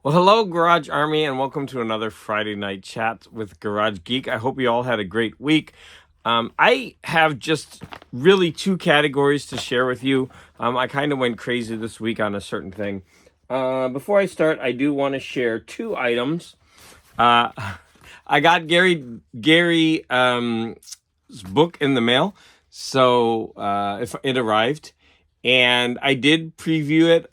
Well, hello, Garage Army, and welcome to another Friday night chat with Garage Geek. I hope you all had a great week. I have just really two categories to share with you. I kind of went crazy this week on a certain thing. Before I start, I do want to share two items. Uh, I got Gary's book in the mail, so if it arrived, and I did preview it.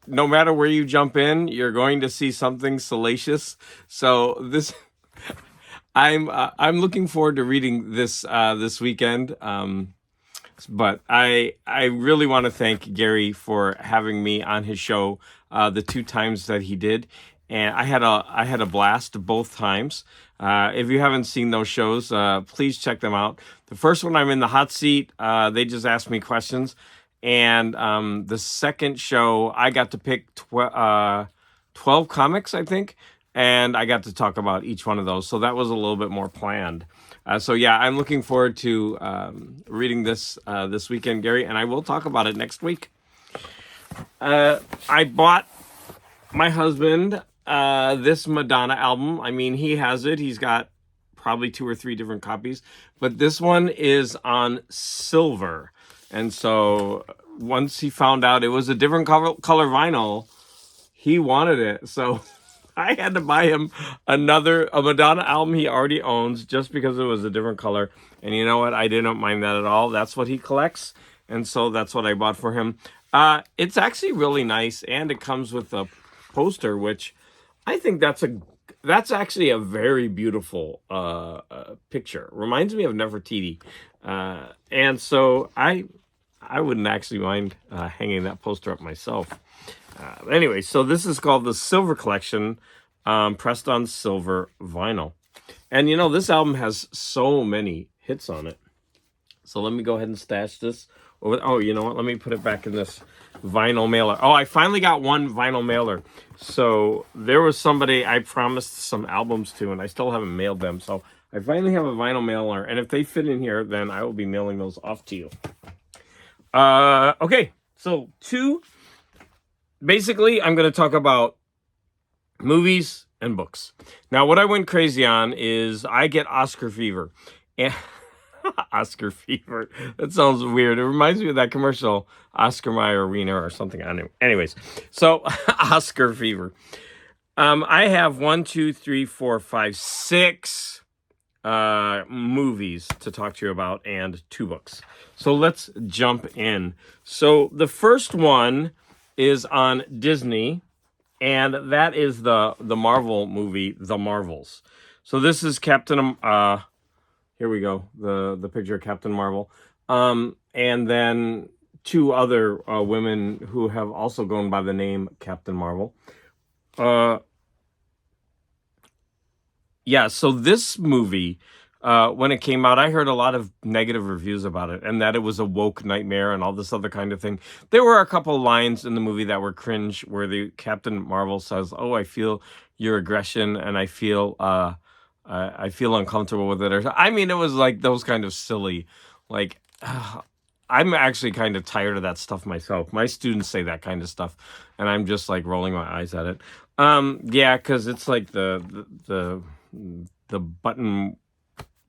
No matter where you jump in, you're going to see something salacious. So this, I'm looking forward to reading this this weekend. But I really want to thank Gary for having me on his show the two times that he did, and I had a blast both times. If you haven't seen those shows, please check them out. The first one, I'm in the hot seat. They just asked me questions, and the second show, I got to pick 12 comics, I think, and I got to talk about each one of those. So that was a little bit more planned. So yeah, I'm looking forward to reading this this weekend, Gary, and I will talk about it next week. I bought my husband this Madonna album. I mean, he has it. He's got probably two or three different copies, but this one is on silver. And so once he found out it was a different color vinyl, he wanted it. So I had to buy him a Madonna album he already owns just because it was a different color. And you know what? I didn't mind that at all. That's what he collects. And so that's what I bought for him. It's actually really nice, and it comes with a poster, which I think that's actually a very beautiful picture. Reminds me of Nefertiti. And so I wouldn't actually mind hanging that poster up myself. Anyway, so this is called the Silver Collection, pressed on silver vinyl. And you know, this album has so many hits on it. So let me go ahead and stash this. Oh, you know what? Let me put it back in this vinyl mailer. Oh, I finally got one vinyl mailer. So there was somebody I promised some albums to, and I still haven't mailed them. So I finally have a vinyl mailer. And if they fit in here, then I will be mailing those off to you. Okay, so basically, I'm going to talk about movies and books. Now, what I went crazy on is I get Oscar fever. And Oscar fever. That sounds weird. It reminds me of that commercial, Oscar Mayer Arena or something. Anyways, so Oscar fever. I have 1, 2, 3, 4, 5, 6 movies to talk to you about and 2 books. So let's jump in. So the first one is on Disney, and that is the Marvel movie, The Marvels. So this is here we go, the picture of Captain Marvel, and then 2 other women who have also gone by the name Captain Marvel. Yeah, so this movie, when it came out, I heard a lot of negative reviews about it, and that it was a woke nightmare and all this other kind of thing. There were a couple lines in the movie that were cringe, where the Captain Marvel says, "Oh, I feel your aggression, and I feel uncomfortable with it." Or I mean, it was like those kind of silly, like. I'm actually kind of tired of that stuff myself. My students say that kind of stuff, and I'm just like rolling my eyes at it. Yeah, because it's like the button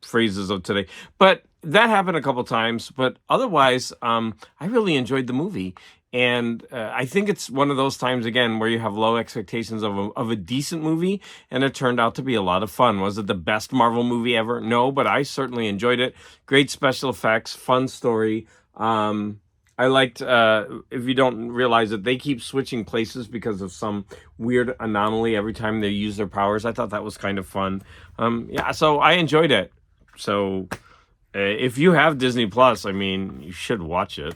phrases of today. But that happened a couple times. But otherwise, I really enjoyed the movie. And I think it's one of those times, again, where you have low expectations of a decent movie, and it turned out to be a lot of fun. Was it the best Marvel movie ever? No, but I certainly enjoyed it. Great special effects, fun story. I liked, if you don't realize it, they keep switching places because of some weird anomaly every time they use their powers. I thought that was kind of fun. Yeah, so I enjoyed it. So if you have Disney Plus, I mean, you should watch it.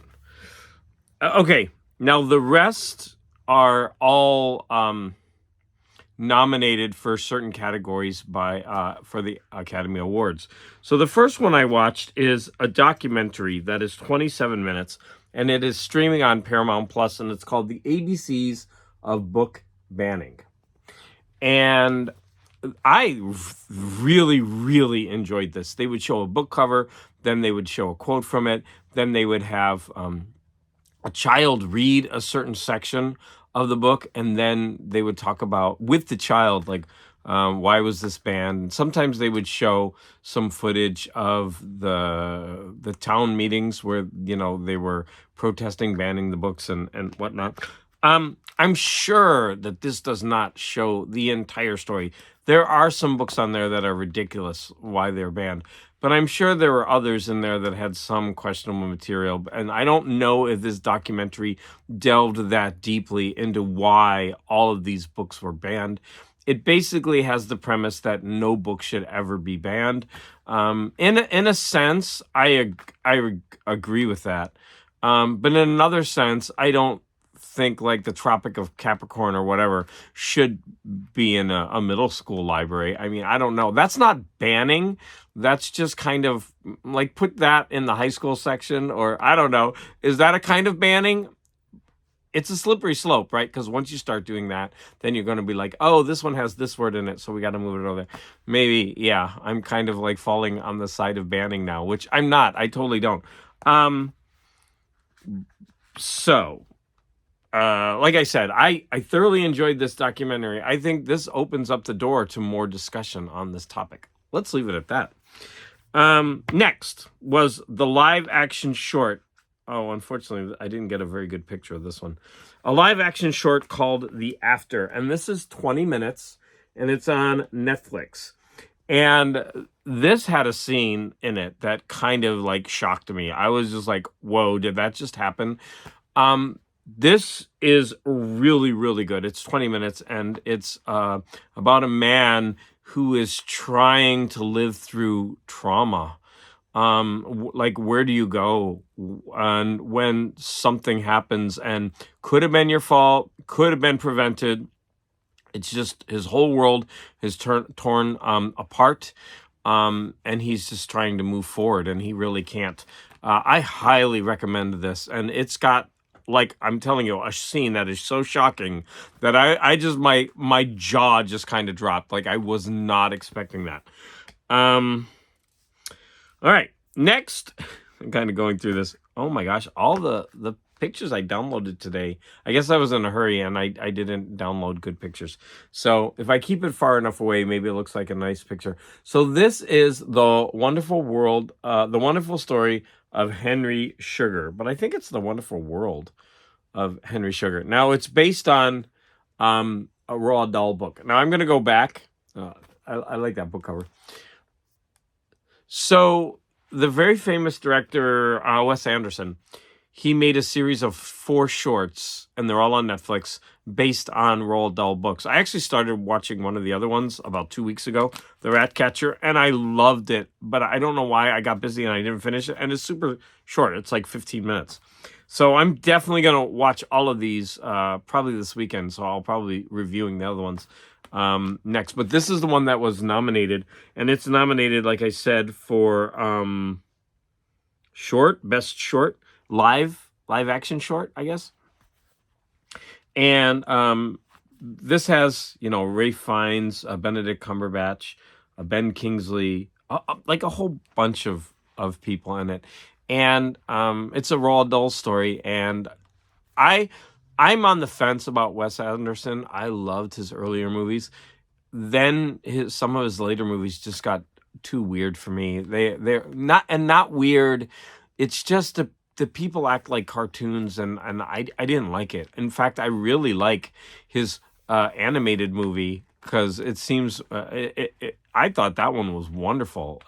Okay, now the rest are all nominated for certain categories for the Academy Awards. So the first one I watched is a documentary that is 27 minutes, and it is streaming on Paramount Plus, and it's called The ABCs of Book Banning. And I really, really enjoyed this. They would show a book cover, then they would show a quote from it, then they would have a child read a certain section of the book, and then they would talk about with the child, like, why was this banned? Sometimes they would show some footage of the town meetings where, they were protesting banning the books and whatnot. I'm sure that this does not show the entire story. There are some books on there that are ridiculous why they're banned, but I'm sure there were others in there that had some questionable material. And I don't know if this documentary delved that deeply into why all of these books were banned. It basically has the premise that no book should ever be banned. In a sense, I agree with that. But in another sense, I don't think like the Tropic of Capricorn or whatever should be in a middle school library. I mean, I don't know. That's not banning. That's just kind of like put that in the high school section, or I don't know. Is that a kind of banning? It's a slippery slope, right? Because once you start doing that, then you're going to be like, oh, this one has this word in it, so we got to move it over there. Maybe, yeah, I'm kind of like falling on the side of banning now, which I'm not. I totally don't. Like I said, I thoroughly enjoyed this documentary. I think this opens up the door to more discussion on this topic. Let's leave it at that. Next was the live action short. Oh, unfortunately, I didn't get a very good picture of this one. A live action short called The After. And this is 20 minutes, and it's on Netflix. And this had a scene in it that kind of like shocked me. I was just like, whoa, did that just happen? This is really, really good. It's 20 minutes, and it's about a man who is trying to live through trauma. Like, where do you go and when something happens and could have been your fault, could have been prevented? It's just his whole world is torn apart, and he's just trying to move forward, and he really can't. I highly recommend this, and it's got, like, I'm telling you, a scene that is so shocking that I just, my jaw just kind of dropped. Like, I was not expecting that. All right, next, I'm kind of going through this. Oh my gosh, all the pictures I downloaded today. I guess I was in a hurry and I didn't download good pictures. So if I keep it far enough away, maybe it looks like a nice picture. So this is The Wonderful World, The Wonderful Story of Henry Sugar. But I think it's The Wonderful World of Henry Sugar. Now, it's based on a Roald Dahl book. Now, I'm going to go back. I like that book cover. So the very famous director, Wes Anderson, he made a series of 4 shorts, and they're all on Netflix, based on Roald Dahl books. I actually started watching one of the other ones about 2 weeks ago, The Ratcatcher, and I loved it, but I don't know why. I got busy and I didn't finish it, and it's super short. It's like 15 minutes. So I'm definitely going to watch all of these probably this weekend, so I'll probably be reviewing the other ones next. But this is the one that was nominated, and it's nominated, like I said, for best short, live action short, I guess. And this has, Ralph Fiennes, Benedict Cumberbatch, Ben Kingsley, like a whole bunch of people in it. And it's a Roald Dahl story, and I'm on the fence about Wes Anderson. I loved his earlier movies. Then some of his later movies just got too weird for me. They're not weird. It's just the people act like cartoons, and I didn't like it. In fact, I really like his animated movie, because it seems I thought that one was wonderful.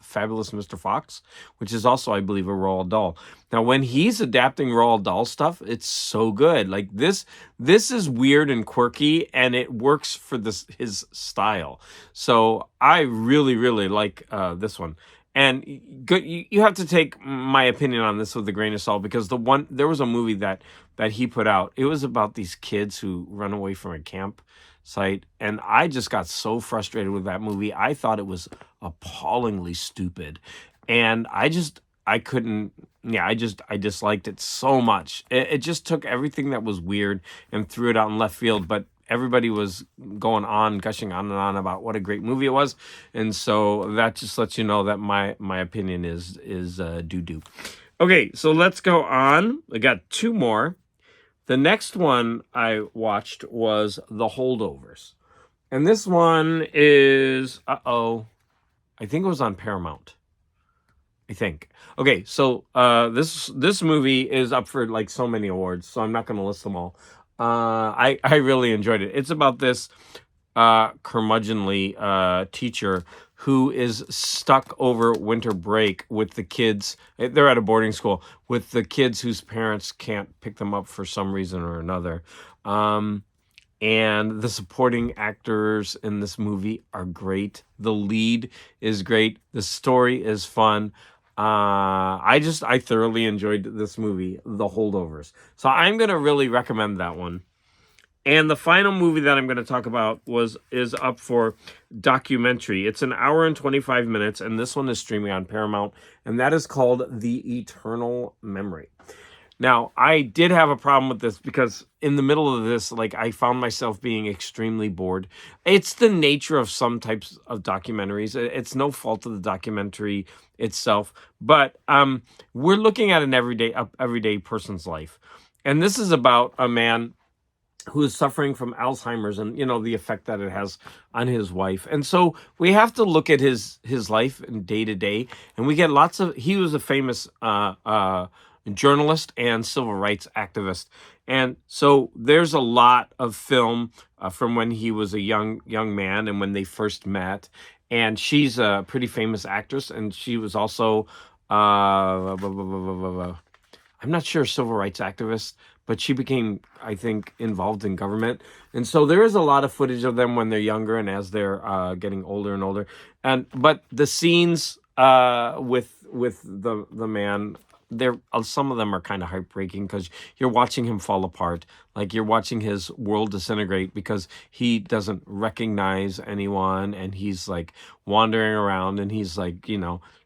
Fabulous Mr. Fox, which is also, I believe, a Roald Dahl. Now, when he's adapting Roald Dahl stuff, it's so good. Like this is weird and quirky, and it works for his style. So I really, really like this one. And you have to take my opinion on this with a grain of salt, because there was a movie that he put out. It was about these kids who run away from a camp site, and I just got so frustrated with that movie. I thought it was appallingly stupid, and I couldn't. Yeah, I disliked it so much. It just took everything that was weird and threw it out in left field. But everybody was gushing on and on about what a great movie it was, and so that just lets you know that my opinion is doo-doo. Okay, so let's go on. I got 2 more. The next one I watched was The Holdovers. And this one is, I think it was on Paramount. I think. Okay, so this movie is up for like so many awards, so I'm not going to list them all. I really enjoyed it. It's about this curmudgeonly teacher who is stuck over winter break with the kids. They're at a boarding school with the kids whose parents can't pick them up for some reason or another. And the supporting actors in this movie are great. The lead is great. The story is fun. I thoroughly enjoyed this movie, The Holdovers. So I'm gonna really recommend that one. And the final movie that I'm going to talk about is up for documentary. It's an hour and 25 minutes, and this one is streaming on Paramount, and that is called The Eternal Memory. Now, I did have a problem with this because in the middle of this, like, I found myself being extremely bored. It's the nature of some types of documentaries. It's no fault of the documentary itself, but we're looking at an everyday person's life. And this is about a man who is suffering from Alzheimer's and, the effect that it has on his wife. And so we have to look at his life and day to day, and we get he was a famous journalist and civil rights activist. And so there's a lot of film from when he was a young man and when they first met. And she's a pretty famous actress, and she was also I'm not sure, civil rights activist, but she became, I think, involved in government. And so there is a lot of footage of them when they're younger and as they're getting older and older. But the scenes with the man, some of them are kind of heartbreaking because you're watching him fall apart. Like, you're watching his world disintegrate because he doesn't recognize anyone, and he's like wandering around, and he's like,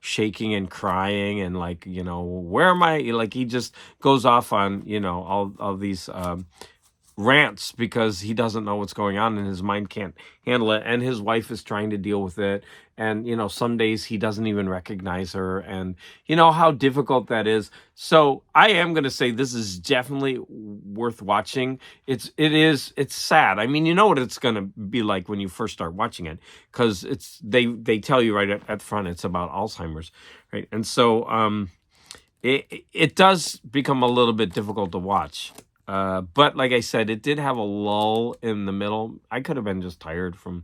shaking and crying, and like, where am I? Like, he just goes off on, all these rants because he doesn't know what's going on and his mind can't handle it, and his wife is trying to deal with it, and some days he doesn't even recognize her, and how difficult that is. So I am going to say this is definitely worth watching. It's sad. I mean, you know what it's going to be like when you first start watching it, because they tell you right at front it's about Alzheimer's, right? And so it does become a little bit difficult to watch. But like I said, it did have a lull in the middle. I could have been just tired from,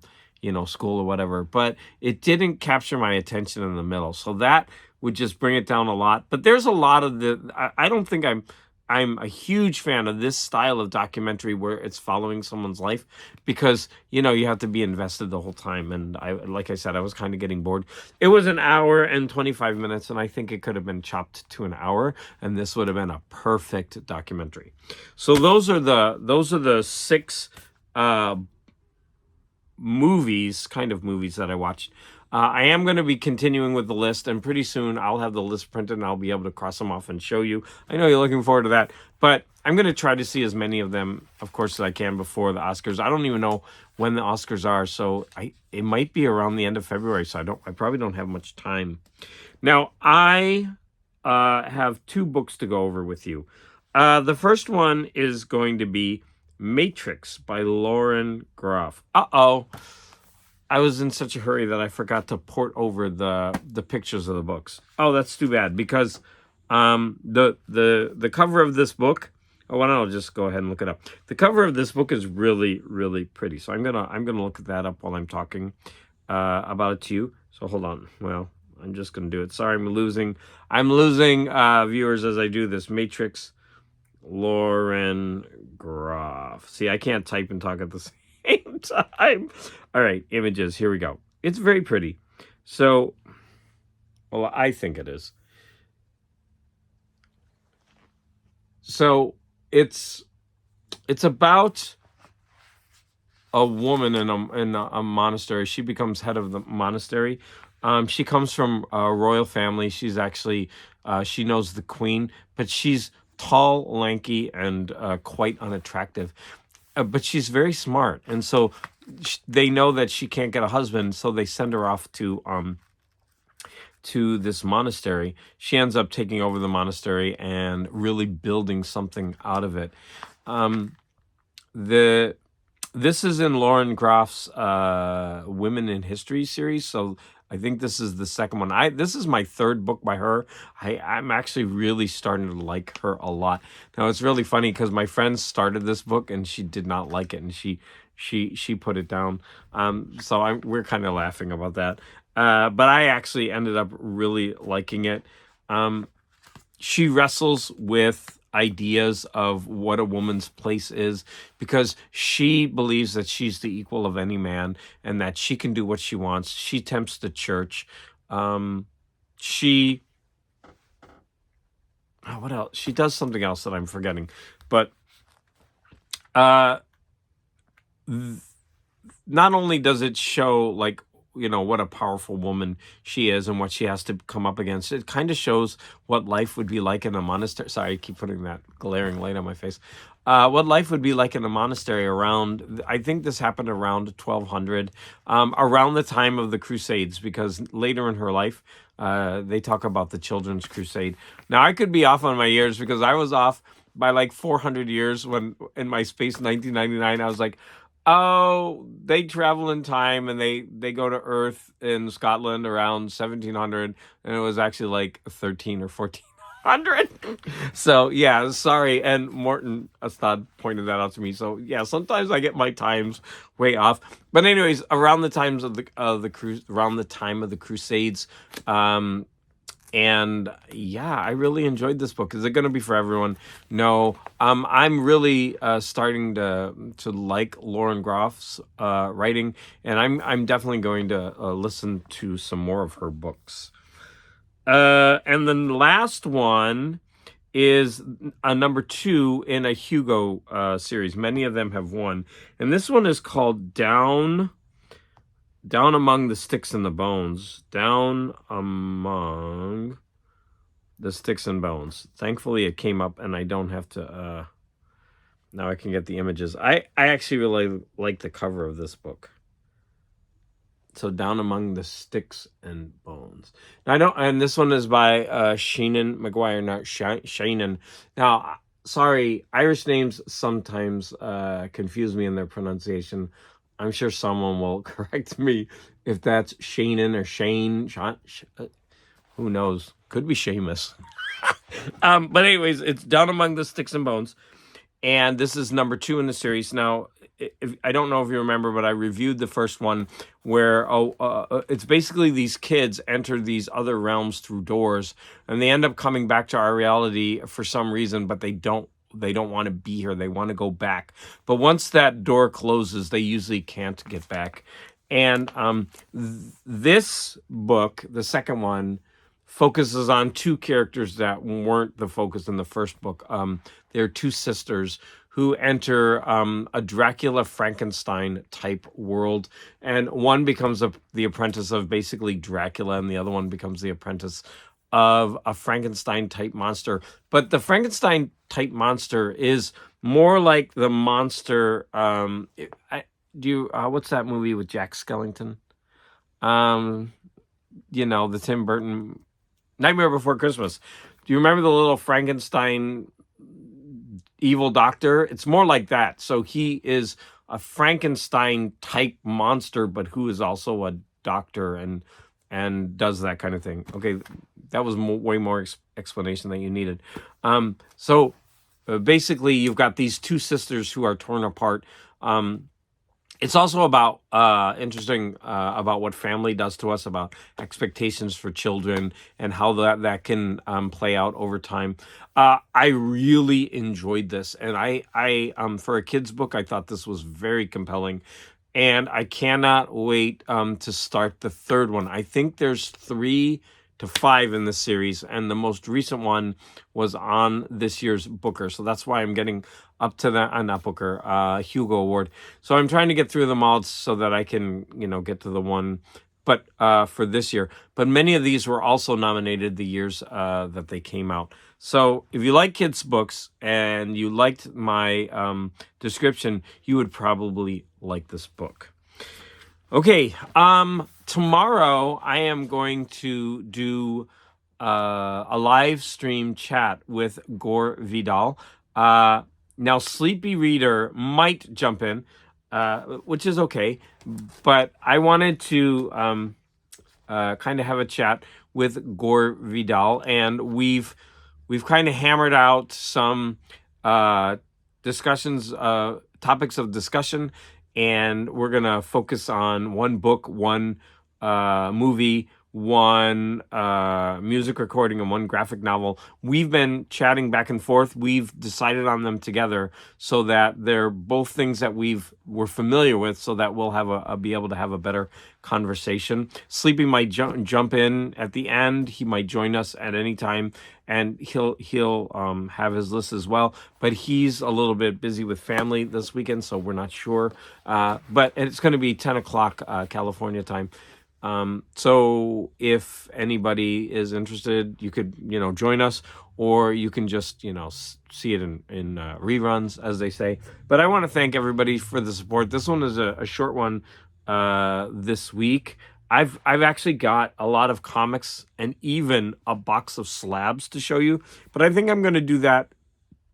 school or whatever, but it didn't capture my attention in the middle. So that would just bring it down a lot. But there's a lot of I don't think I'm a huge fan of this style of documentary where it's following someone's life, because, you have to be invested the whole time. And like I said, I was kind of getting bored. It was an hour and 25 minutes, and I think it could have been chopped to an hour, and this would have been a perfect documentary. So those are the 6 movies that I watched. I am going to be continuing with the list, and pretty soon I'll have the list printed and I'll be able to cross them off and show you. I know you're looking forward to that, but I'm going to try to see as many of them, of course, as I can before the Oscars. I don't even know when the Oscars are, so it might be around the end of February, so I probably don't have much time. Now, I have 2 books to go over with you. The first one is going to be Matrix by Lauren Groff. I was in such a hurry that I forgot to port over the pictures of the books. Oh, that's too bad, because the cover of this book. Oh, why don't I just go ahead and look it up? The cover of this book is really, really pretty. So I'm gonna look that up while I'm talking about it to you. So hold on. Well, I'm just gonna do it. Sorry, I'm losing viewers as I do this. Matrix, Lauren Groff. See, I can't type and talk at the same time. All right, images. Here we go. It's very pretty. So, well, I think it is. So it's about a woman in a monastery. She becomes head of the monastery. She comes from a royal family. She's actually she knows the queen, but she's tall, lanky, and quite unattractive. But she's very smart, and so they know that she can't get a husband, so they send her off to this monastery. She ends up taking over the monastery and really building something out of it. Um, the this is in Lauren Groff's Women in History series, so I think this is the second one. This is my third book by her. I'm actually really starting to like her a lot. Now it's really funny because my friend started this book and she did not like it, and she put it down. So we're kind of laughing about that. But I actually ended up really liking it. She wrestles with ideas of what a woman's place is, because she believes that she's the equal of any man and that she can do what she wants. She tempts the church. She what else? She does something else that I'm forgetting. But uh not only does it show, like, what a powerful woman she is and what she has to come up against, it kind of shows what life would be like in a monastery. Sorry, I keep putting that glaring light on my face. What life would be like in a monastery around, I think this happened around 1200, around the time of the Crusades, because later in her life, they talk about the Children's Crusade. Now, I could be off on my years, because I was off by like 400 years when in my Space 1999, I was like, oh, they travel in time and they go to Earth in Scotland around 1700, and it was actually like 13 or 1400. So yeah, sorry. And Morton Astad pointed that out to me. So yeah, sometimes I get my times way off. But anyways, around the times around the time of the Crusades, and yeah, I really enjoyed this book. Is it going to be for everyone? No. I'm really starting to like Lauren Groff's writing, and I'm definitely going to listen to some more of her books. And then the last one is a number 2 in a Hugo series. Many of them have won, and this one is called Down Among the Sticks and the Bones. Down Among the Sticks and Bones. Thankfully, it came up, and I don't have to. Now I can get the images. I actually really like the cover of this book. So Down Among the Sticks and Bones. Now I don't, and this one is by Shannon McGuire, not Shannon. Now, sorry, Irish names sometimes confuse me in their pronunciation. I'm sure someone will correct me if that's Shannon or Shane. Who knows? Could be Seamus. But anyways, it's Down Among the Sticks and Bones, and this is number 2 in the series. Now, I don't know if you remember, but I reviewed the first one where it's basically these kids enter these other realms through doors, and they end up coming back to our reality for some reason, but they don't want to be here. They want to go back. But once that door closes, they usually can't get back. And this book, the second one, focuses on 2 characters that weren't the focus in the first book. They're 2 sisters who enter a Dracula Frankenstein type world, and one becomes the apprentice of basically Dracula, and the other one becomes the apprentice of a Frankenstein type monster. But the Frankenstein type monster is more like the monster. What's that movie with Jack Skellington? The Tim Burton Nightmare Before Christmas. Do you remember the little Frankenstein evil doctor? It's more like that. So he is a Frankenstein type monster, but who is also a doctor and does that kind of thing. Okay, that was way more explanation than you needed. So basically, you've got these 2 sisters who are torn apart. It's also about interesting about what family does to us, about expectations for children, and how that can play out over time. I really enjoyed this, and I for a kid's book, I thought this was very compelling, and I cannot wait to start the third one. I think there's 3 to 5 in the series, and the most recent one was on this year's Booker, so that's why I'm getting up to that, not Booker, Hugo Award. So I'm trying to get through them all so that I can, get to the one, but for this year. But many of these were also nominated the years that they came out. So if you like kids' books and you liked my description, you would probably like this book. Okay, tomorrow I am going to do a live stream chat with Gore Vidal. Now, Sleepy Reader might jump in, which is okay, but I wanted to kind of have a chat with Gore Vidal, and we've kind of hammered out some discussions, topics of discussion, and we're gonna focus on one book, one movie, one music recording, and one graphic novel. We've been chatting back and forth. We've decided on them together so that they're both things that we're familiar with, so that we'll have be able to have a better conversation. Sleepy might jump in at the end. He might join us at any time, and he'll have his list as well. But he's a little bit busy with family this weekend, so we're not sure. But it's going to be 10 o'clock California time. So if anybody is interested, you could, join us, or you can just, see it in reruns, as they say. But I want to thank everybody for the support. This one is a short one this week. I've actually got a lot of comics and even a box of slabs to show you, but I think I'm going to do that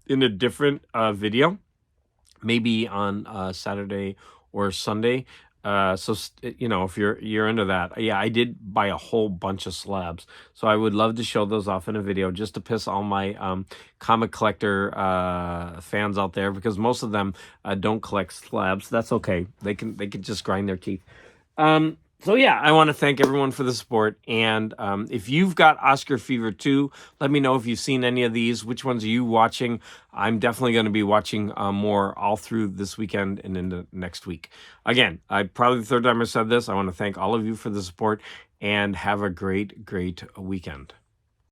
in a different video, maybe on Saturday or Sunday. So if you're into that, yeah, I did buy a whole bunch of slabs, so I would love to show those off in a video, just to piss all my comic collector fans out there, because most of them don't collect slabs. That's okay. They can just grind their teeth. So yeah, I want to thank everyone for the support. And if you've got Oscar Fever 2, let me know if you've seen any of these. Which ones are you watching? I'm definitely going to be watching more all through this weekend and into next week. Again, probably the third time I said this. I want to thank all of you for the support, and have a great weekend.